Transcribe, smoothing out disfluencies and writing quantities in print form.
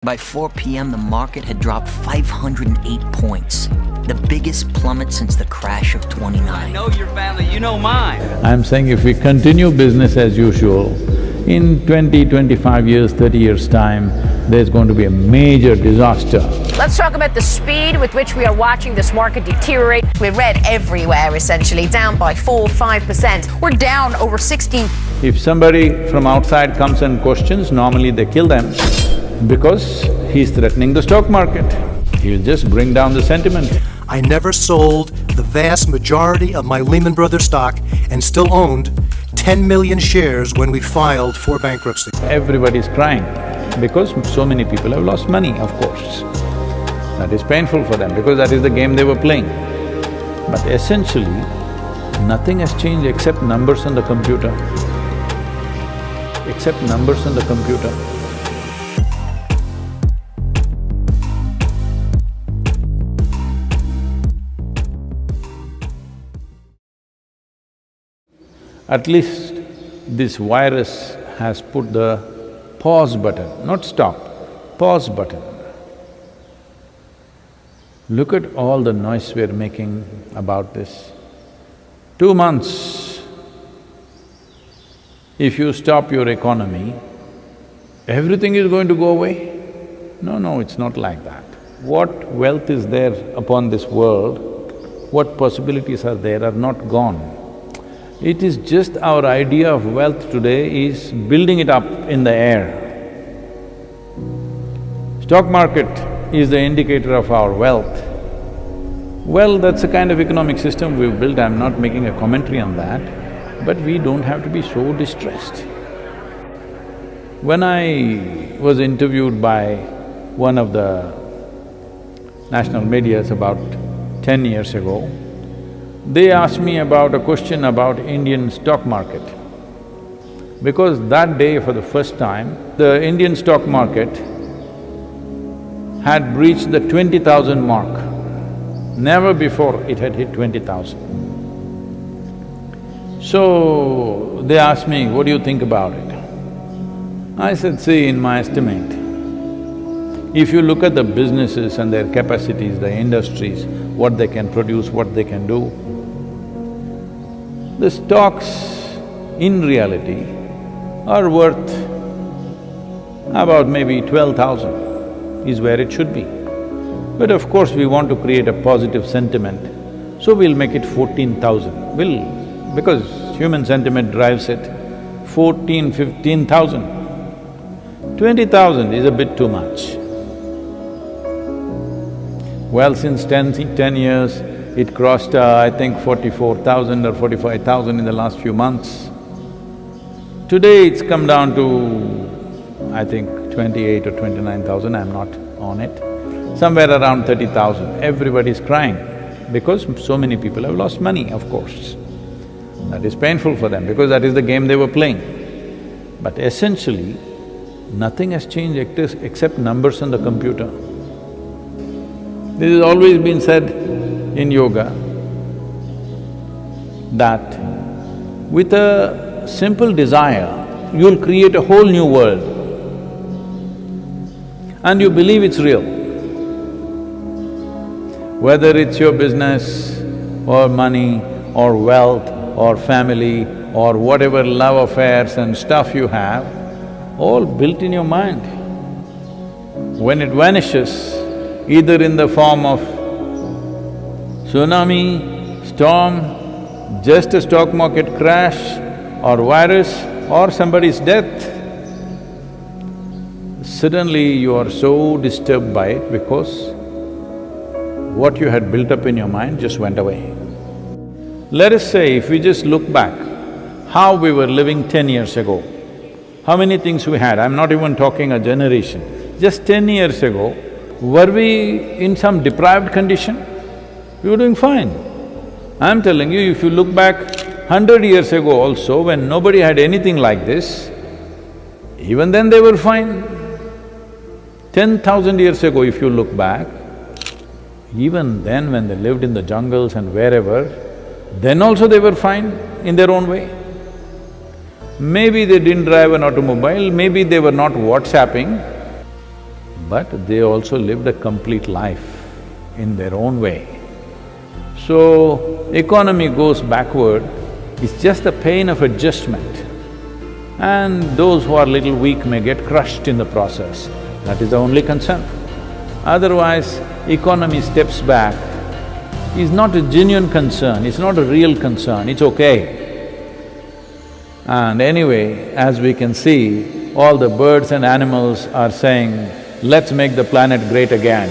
By 4 p.m., the market had dropped 508 points, the biggest plummet since the crash of '29. I know your family, you know mine. I'm saying if we continue business as usual, in 20, 25 years, 30 years' time, there's going to be a major disaster. Let's talk about the speed with which we are watching this market deteriorate. We're red everywhere, essentially, down by 4–5%. We're down over 16. If somebody from outside comes and questions, normally they kill them because he's threatening the stock market. He'll just bring down the sentiment. I never sold the vast majority of my Lehman Brothers stock and still owned 10 million shares when we filed for bankruptcy. Everybody's crying because so many people have lost money, of course. That is painful for them because that is the game they were playing. But essentially, nothing has changed except numbers on the computer. Except numbers on the computer. At least this virus has put the pause button, not stop, pause button. Look at all the noise we're making about this. 2 months, if you stop your economy, everything is going to go away? No, it's not like that. What wealth is there upon this world, what possibilities are there are not gone. It is just our idea of wealth today is building it up in the air. Stock market is the indicator of our wealth. Well, that's the kind of economic system we've built, I'm not making a commentary on that, but we don't have to be so distressed. When I was interviewed by one of the national medias about 10 years ago, they asked me about a question about Indian stock market. Because that day for the first time, the Indian stock market had breached the 20,000 mark. Never before it had hit 20,000. So, they asked me, what do you think about it? I said, see, in my estimate, if you look at the businesses and their capacities, the industries, what they can produce, what they can do, the stocks in reality are worth about maybe 12,000 is where it should be. But of course we want to create a positive sentiment, so we'll make it 14,000. Because human sentiment drives it, 14, 15,000. 20,000 is a bit too much. Well, since 10 years, it crossed, I think 44,000 or 45,000 in the last few months. Today it's come down to, I think 28 or 29,000, I'm not on it. Somewhere around 30,000. Everybody's crying because so many people have lost money, of course. That is painful for them because that is the game they were playing. But essentially, nothing has changed except numbers on the computer. This has always been said in yoga that with a simple desire, you'll create a whole new world and you believe it's real. Whether it's your business or money or wealth or family or whatever love affairs and stuff you have, all built in your mind. When it vanishes, either in the form of tsunami, storm, just a stock market crash or virus or somebody's death, suddenly you are so disturbed by it because what you had built up in your mind just went away. Let us say if we just look back, how we were living 10 years ago, how many things we had, I'm not even talking a generation, just 10 years ago, were we in some deprived condition? We were doing fine. I'm telling you, if you look back 100 years ago also, when nobody had anything like this, even then they were fine. 10,000 years ago, if you look back, even then when they lived in the jungles and wherever, then also they were fine in their own way. Maybe they didn't drive an automobile, maybe they were not WhatsApping, but they also lived a complete life in their own way. So, economy goes backward, it's just the pain of adjustment. And those who are little weak may get crushed in the process. That is the only concern. Otherwise, economy steps back. It's not a genuine concern, it's not a real concern, it's okay. And anyway, as we can see, all the birds and animals are saying, let's make the planet great again.